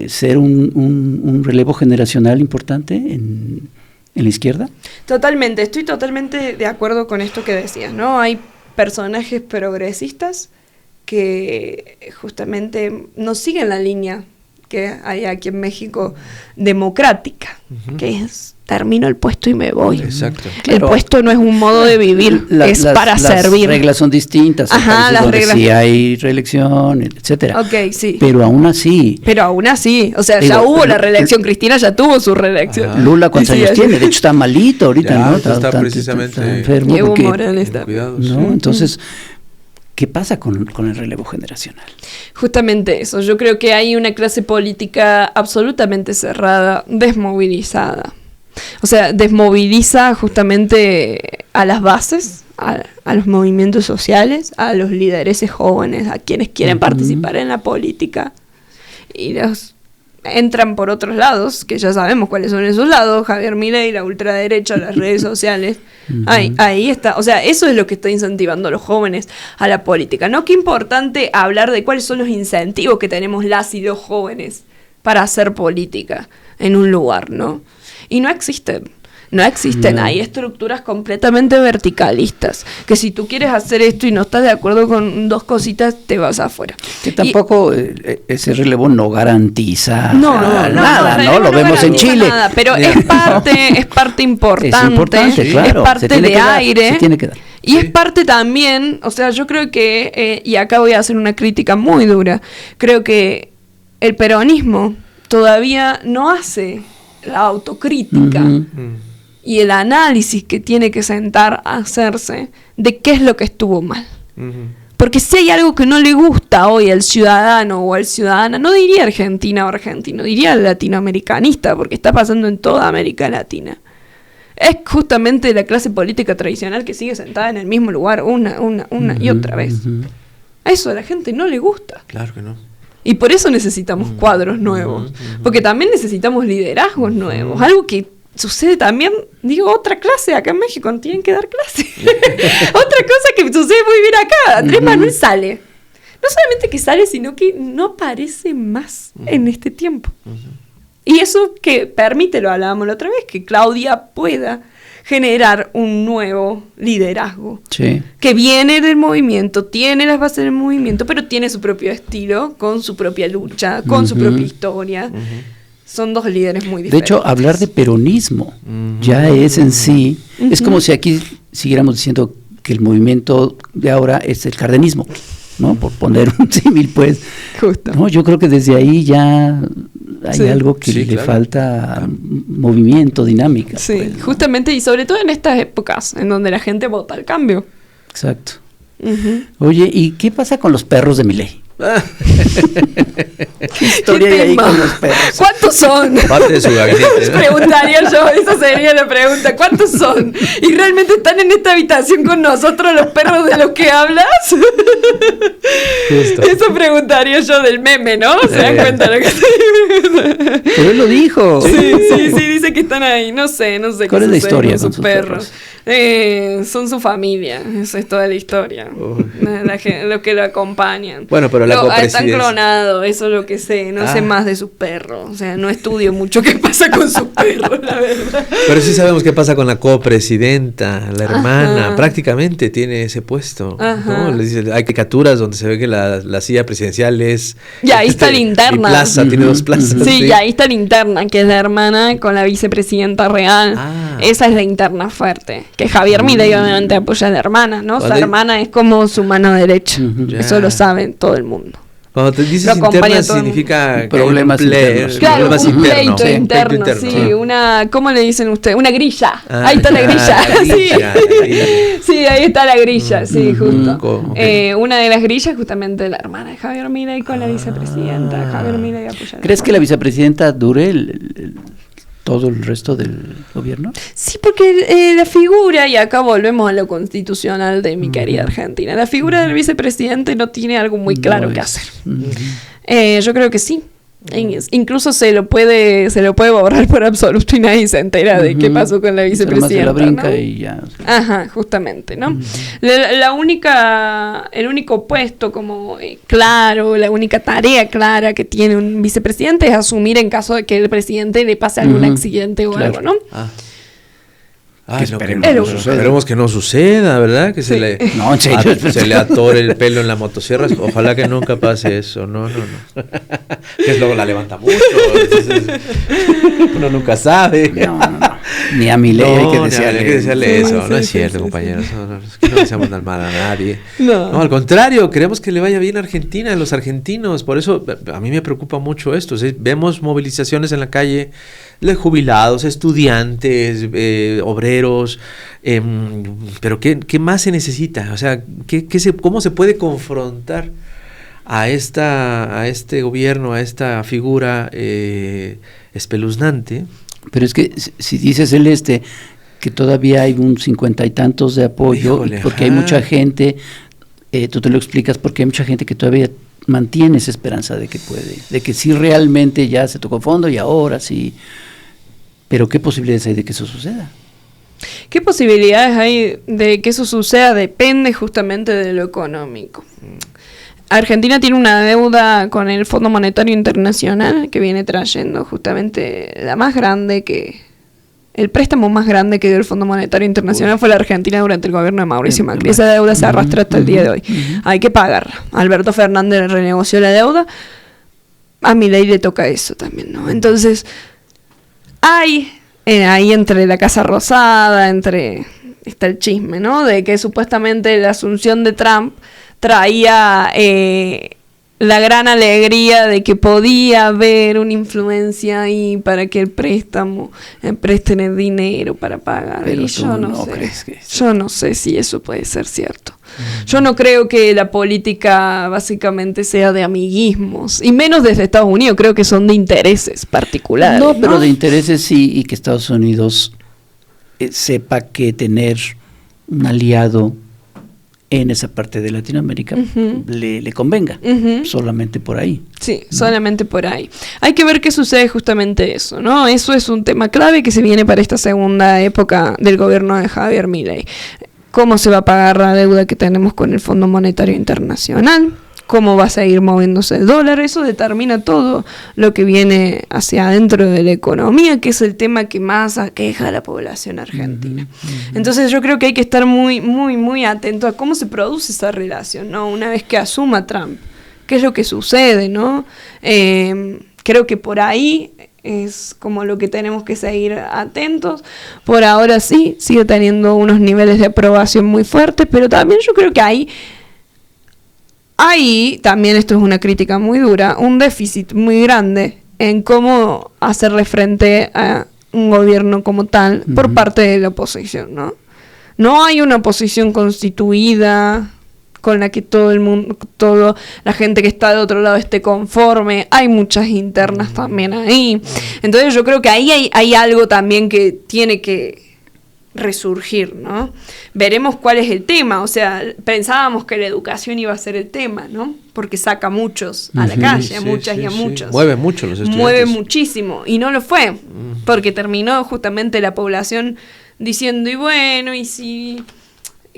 ser un relevo generacional importante en la izquierda. Totalmente, estoy totalmente de acuerdo con esto que decías, ¿no? Hay personajes progresistas que justamente no siguen la línea que hay aquí en México democrática, que es termino el puesto y me voy. Exacto. El puesto no es un modo de vivir, es para servir. Las reglas son distintas. Ajá, las reglas. Sí hay reelección, etcétera. Ok, sí. Pero aún así, o sea, ya hubo la reelección. Cristina ya tuvo su reelección. Lula, ¿cuántos años tiene? De hecho, está malito ahorita, ya, ¿no? Está precisamente está enfermo. Evo Morales está. Cuidados. ¿No? Entonces, ¿qué pasa con el relevo generacional? Justamente eso. Yo creo que hay una clase política absolutamente cerrada, desmovilizada. O sea, desmoviliza justamente a las bases, a los movimientos sociales, a los lidereses jóvenes, a quienes quieren participar en la política, y los entran por otros lados, que ya sabemos cuáles son esos lados: Javier Milei, la ultraderecha, las redes sociales. Ahí está. O sea, eso es lo que está incentivando a los jóvenes a la política. ¿No? Qué importante hablar de cuáles son los incentivos que tenemos las y los jóvenes para hacer política en un lugar, ¿no? Y no existen. Hay estructuras completamente verticalistas, que si tú quieres hacer esto y no estás de acuerdo con 2 cositas, te vas afuera. Que tampoco ese relevo no garantiza nada, ¿no? Lo vemos en Chile. Nada, pero es parte importante, claro, es parte de aire. Se tiene que dar. Y es parte también, o sea, yo creo que, y acá voy a hacer una crítica muy dura, creo que el peronismo todavía no hace la autocrítica y el análisis que tiene que sentar a hacerse de qué es lo que estuvo mal. Porque si hay algo que no le gusta hoy al ciudadano o al ciudadana, no diría argentina o argentino, diría latinoamericanista, porque está pasando en toda América Latina, es justamente la clase política tradicional que sigue sentada en el mismo lugar una y otra vez. A eso a la gente no le gusta. Claro que no. Y por eso necesitamos cuadros nuevos, porque también necesitamos liderazgos nuevos, algo que sucede también, otra clase acá en México, no tienen que dar clase. Otra cosa que sucede muy bien acá, Andrés Manuel sale. No solamente que sale, sino que no aparece más en este tiempo. Y eso que permite, lo hablábamos la otra vez, que Claudia pueda generar un nuevo liderazgo que viene del movimiento, tiene las bases del movimiento, pero tiene su propio estilo, con su propia lucha, con su propia historia. Son 2 líderes muy diferentes. De hecho, hablar de peronismo ya es en sí, es como si aquí siguiéramos diciendo que el movimiento de ahora es el cardenismo, ¿no? Por poner un símil, pues. Justo. No, yo creo que desde ahí ya hay algo que le falta movimiento, dinámica. Sí, pues, ¿no? justamente, y sobre todo en estas épocas en donde la gente vota al cambio. Exacto. Oye, ¿y qué pasa con los perros de Milei? ¿Qué historia hay ahí con los perros? ¿Cuántos son? Parte de su gabinete, ¿no? Preguntaría yo, esa sería la pregunta. ¿Cuántos son? ¿Y realmente están en esta habitación con nosotros los perros de los que hablas? Justo. Eso preguntaría yo del meme, ¿no? ¿Se dan cuenta lo que estoy? Pero él lo dijo. Sí, dice que están ahí. No sé ¿Cuál es la historia con sus perros? Son su familia, esa es toda la historia. Los que lo acompañan. Bueno, pero la copresidencia... Están clonados, eso es lo que sé. No sé más de sus perros. O sea, no estudio mucho qué pasa con sus perros, la verdad. Pero sí sabemos qué pasa con la copresidenta, la hermana. Prácticamente tiene ese puesto, ¿no? Les dice, hay caricaturas donde se ve que la silla presidencial es... Y ahí está la interna. Mi plaza, tiene 2 plazas. Sí, y ahí está la interna, que es la hermana con la vicepresidenta real. Esa es la interna fuerte. Que Javier Milei obviamente apoya a la hermana, ¿no? Su hermana es como su mano derecha. Eso lo sabe todo el mundo. Cuando te dices interna significa problemas internos. Claro, problemas un internos. pleito interno, sí, una, ¿cómo le dicen ustedes? Una grilla. Ahí está la grilla. Sí, ahí está la grilla, sí, justo. Una de las grillas justamente la hermana de Javier Milei con la vicepresidenta. Javier Milei apoya. ¿Crees que la vicepresidenta dure todo el resto del gobierno? Sí, porque la figura, y acá volvemos a lo constitucional de mi querida Argentina, la figura del vicepresidente no tiene algo muy claro que hacer. Yo creo que sí. Incluso se lo puede borrar por absoluto y nadie se entera de qué pasó con la vicepresidenta, la brinca, ¿no? Y ya. Ajá, justamente, ¿no? El único puesto como claro, la única tarea clara que tiene un vicepresidente es asumir en caso de que el presidente le pase algún accidente o algo, ¿no? Esperemos que no suceda, ¿verdad? Que se le atore el pelo en la motosierra. Ojalá que nunca pase eso. No. Que luego la levanta mucho. Entonces, uno nunca sabe. No. Ni a Milei hay que desearle eso. No es cierto, compañeros. Es que no deseamos mal a nadie. No, al contrario, queremos que le vaya bien a Argentina, a los argentinos. Por eso a mí me preocupa mucho esto. Vemos movilizaciones en la calle de jubilados, estudiantes, obreros, pero ¿qué más se necesita? O sea, ¿cómo se puede confrontar a este gobierno, a esta figura espeluznante? Pero es que si dice Celeste que todavía hay un 50 y tantos de apoyo, porque hay mucha gente, tú te lo explicas, porque hay mucha gente que todavía mantiene esa esperanza de que puede, de que sí realmente ya se tocó fondo y ahora sí. Pero ¿qué posibilidades hay de que eso suceda? ¿Qué posibilidades hay de que eso suceda? Depende justamente de lo económico. Argentina tiene una deuda con el Fondo Monetario Internacional que viene trayendo justamente el préstamo más grande que dio el Fondo Monetario Internacional fue la Argentina durante el gobierno de Mauricio Macri. Esa deuda se arrastra hasta el día de hoy. Hay que pagarla. Alberto Fernández renegoció la deuda. A Milei le toca eso también, ¿no? Entonces, hay ahí entre la Casa Rosada, está el chisme, ¿no? De que supuestamente la asunción de Trump traía la gran alegría de que podía haber una influencia ahí para que el préstamo presten el dinero para pagar. Pero y yo yo no sé si eso puede ser cierto. Yo no creo que la política básicamente sea de amiguismos, y menos desde Estados Unidos, creo que son de intereses particulares. No, pero de intereses sí, y que Estados Unidos sepa que tener un aliado en esa parte de Latinoamérica le convenga, solamente por ahí. Sí, solamente por ahí. Hay que ver qué sucede justamente eso, ¿no? Eso es un tema clave que se viene para esta segunda época del gobierno de Javier Milei. ¿Cómo se va a pagar la deuda que tenemos con el Fondo Monetario Internacional? ¿Cómo va a seguir moviéndose el dólar? Eso determina todo lo que viene hacia adentro de la economía, que es el tema que más aqueja a la población argentina. Entonces yo creo que hay que estar muy, muy, muy atento a cómo se produce esa relación, ¿no? Una vez que asuma Trump, ¿qué es lo que sucede, no? Creo que por ahí es como lo que tenemos que seguir atentos. Por ahora sí, sigue teniendo unos niveles de aprobación muy fuertes, pero también yo creo que hay también, esto es una crítica muy dura, un déficit muy grande en cómo hacerle frente a un gobierno como tal por parte de la oposición, ¿no? No hay una oposición constituida con la que todo el mundo, toda la gente que está de otro lado esté conforme. Hay muchas internas también ahí. Entonces yo creo que ahí hay algo también que tiene que resurgir, ¿no? Veremos cuál es el tema, o sea, pensábamos que la educación iba a ser el tema, ¿no? Porque saca a muchos a la calle, a muchas y a muchos. Mueve mucho los estudiantes. Mueve muchísimo, y no lo fue, porque terminó justamente la población diciendo, y bueno, y si...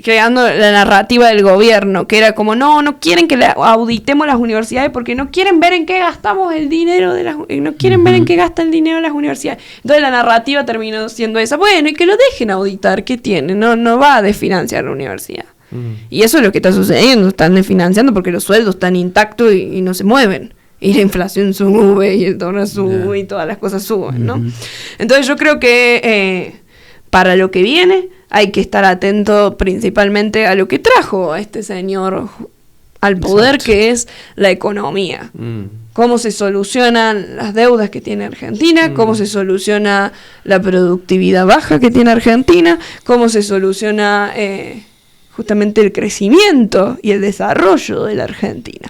creando la narrativa del gobierno, que era como, no quieren que auditemos las universidades porque no quieren ver en qué gastamos el dinero no quieren ver en qué gasta el dinero de las universidades. Entonces la narrativa terminó siendo esa, bueno, y que lo dejen auditar, ¿qué tiene? No va a desfinanciar la universidad. Y eso es lo que está sucediendo, están desfinanciando porque los sueldos están intactos y no se mueven. Y la inflación sube, y el dólar sube, y todas las cosas suben, ¿no? Entonces yo creo que para lo que viene hay que estar atento principalmente a lo que trajo a este señor al poder, que es la economía. Cómo se solucionan las deudas que tiene Argentina, cómo se soluciona la productividad baja que tiene Argentina, cómo se soluciona justamente el crecimiento y el desarrollo de la Argentina.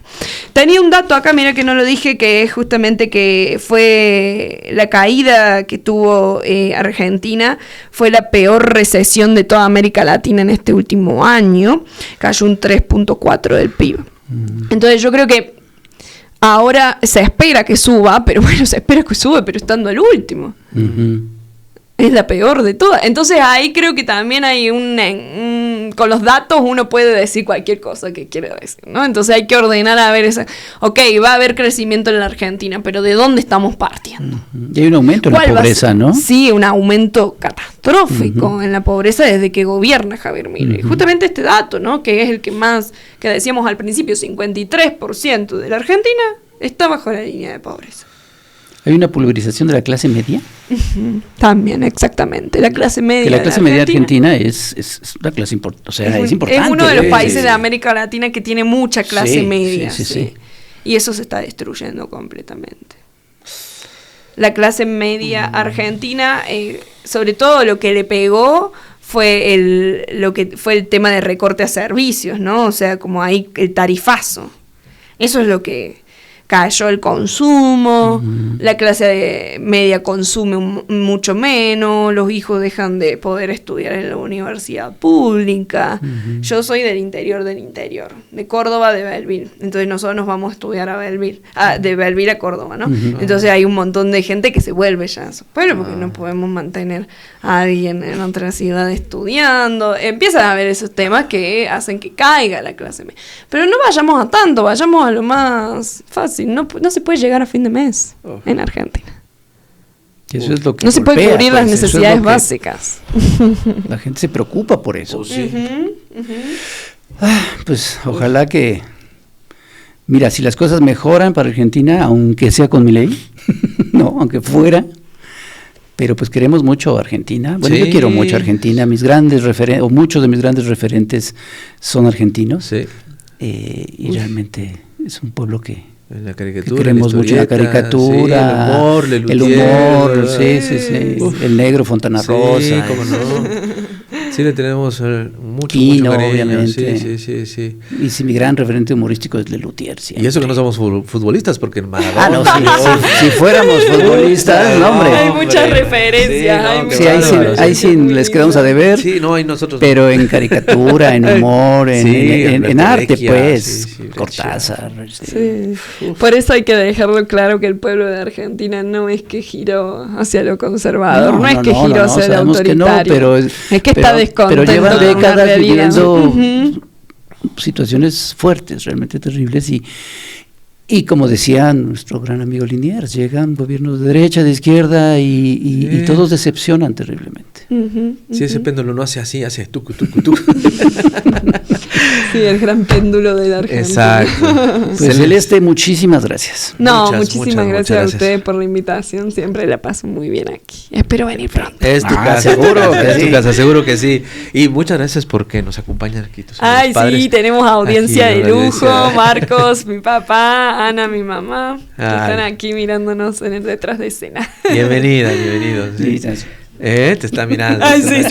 Tenía un dato acá, mira que no lo dije, que es justamente que fue la caída que tuvo Argentina, fue la peor recesión de toda América Latina en este último año, cayó un 3.4 del PIB. Entonces yo creo que ahora se espera que suba, pero bueno, se espera que suba, pero estando el último. Es la peor de todas. Entonces ahí creo que también hay con los datos uno puede decir cualquier cosa que quiere decir, ¿no? Entonces hay que ordenar a ver ok, va a haber crecimiento en la Argentina, pero ¿de dónde estamos partiendo? Y hay un aumento en la pobreza, ¿no? Sí, un aumento catastrófico en la pobreza desde que gobierna Javier Milei. Justamente este dato, ¿no? Que es el que más, que decíamos al principio, 53% de la Argentina está bajo la línea de pobreza. ¿Hay una pulverización de la clase media? También, exactamente. La clase media. Que la clase media argentina es una clase importante. O sea, es importante. Es uno de los países de América Latina que tiene mucha clase media. Sí. Y eso se está destruyendo completamente. La clase media argentina, sobre todo lo que le pegó fue el tema de recorte a servicios, ¿no? O sea, como ahí el tarifazo. Eso es lo que cayó el consumo, la clase media consume mucho menos, los hijos dejan de poder estudiar en la universidad pública. Yo soy del interior, de Córdoba, de Belville. Entonces nosotros nos vamos a estudiar a Belville, de Belville a Córdoba, ¿no? Entonces hay un montón de gente que se vuelve ya a su pueblo porque no podemos mantener a alguien en otra ciudad estudiando. Empiezan a haber esos temas que hacen que caiga la clase media. Pero no vayamos a tanto, vayamos a lo más fácil. No se puede llegar a fin de mes en Argentina. Eso es lo que no se puede cubrir las necesidades básicas. La gente se preocupa por eso. Pues ojalá que... Mira, si las cosas mejoran para Argentina, aunque sea con Milei, no, aunque fuera, pero pues queremos mucho a Argentina. Bueno, yo quiero mucho a Argentina. Mis grandes referentes, o muchos de mis grandes referentes son argentinos. Y realmente es un pueblo que la caricatura, que queremos mucho, la caricatura, el humor, el negro Fontana Rosa, cómo no. Sí, le tenemos mucho Quino, cariño, obviamente. Sí. Y sí, mi gran referente humorístico es Lelutier. Y eso que no somos futbolistas, porque en Maradona... si fuéramos futbolistas, no, hombre. Hay muchas referencias. Ahí sí les quedamos a deber. Sí, no, hay nosotros. Pero en caricatura, en humor, en arte, pues, Cortázar. Por eso hay que dejarlo claro que el pueblo de Argentina no es que giró hacia lo conservador, no es que giró hacia lo autoritario. Es que está descontento. Pero llevan décadas viviendo situaciones fuertes, realmente terribles, y como decía nuestro gran amigo Liniers, llegan gobiernos de derecha, de izquierda, y todos decepcionan terriblemente. Si ese péndulo no hace así, hace tucu. Sí, el gran péndulo de la Argentina. Exacto. Pues Celeste, muchísimas gracias. Muchísimas gracias a ustedes por la invitación. Siempre la paso muy bien aquí. Espero venir pronto. Es tu casa, seguro que es tu casa, seguro que sí. Y muchas gracias porque nos acompañan aquí. Sí, tenemos audiencia de lujo. Marcos, mi papá, Ana, mi mamá, que están aquí mirándonos en el detrás de escena. Bienvenidos. Sí. Te está mirando. Sí.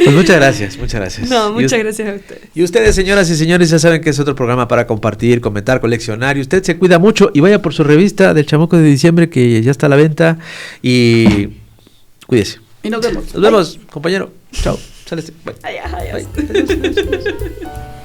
Pues muchas gracias. Muchas gracias a ustedes. Y ustedes, señoras y señores, ya saben que es otro programa para compartir, comentar, coleccionar. Y usted se cuida mucho y vaya por su revista del Chamuco de Diciembre, que ya está a la venta. Y cuídese. Y nos vemos. Nos vemos, compañero. Chao. Sales. Bye. Adiós. Bye.